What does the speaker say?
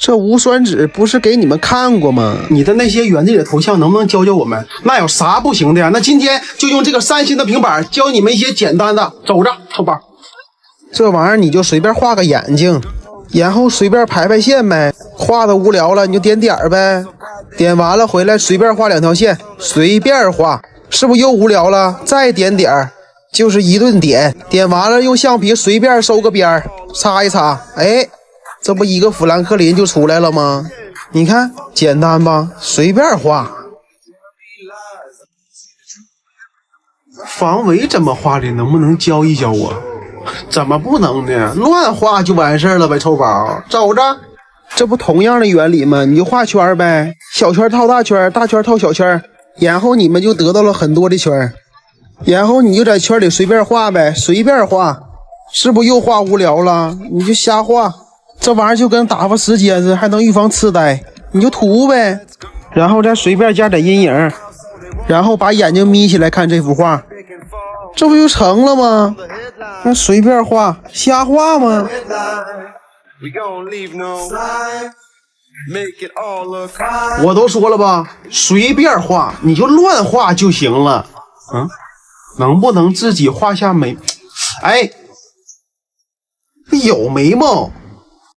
这无酸纸不是给你们看过吗？你的那些原地的头像能不能教教我们？那有啥不行的呀？那今天就用这个3星的平板教你们一些简单的。走着，臭宝。这玩意儿你就随便画个眼睛，然后随便排线呗。画的无聊了你就点点呗，点完了回来随便画2条线，随便画。是不是又无聊了？再点点，就是一顿点。点完了用橡皮随便收个边，擦一擦。哎，这不一个富兰克林就出来了吗？你看简单吧，随便画。防伪怎么画的？能不能教一教我？怎么不能呢？乱画就完事了呗，臭宝。走着。这不同样的原理吗？你就画圈呗，小圈套大圈，大圈套小圈，然后你们就得到了很多的圈，然后你就在圈里随便画呗，随便画。是不是又画无聊了？你就瞎画。这玩意儿就跟打发时间似的，还能预防痴呆，你就涂呗，然后再随便加点阴影，然后把眼睛眯起来看这幅画，这不就成了吗？那随便画，瞎画吗？我都说了吧，随便画，你就乱画就行了。能不能自己画下眉？哎，有眉毛。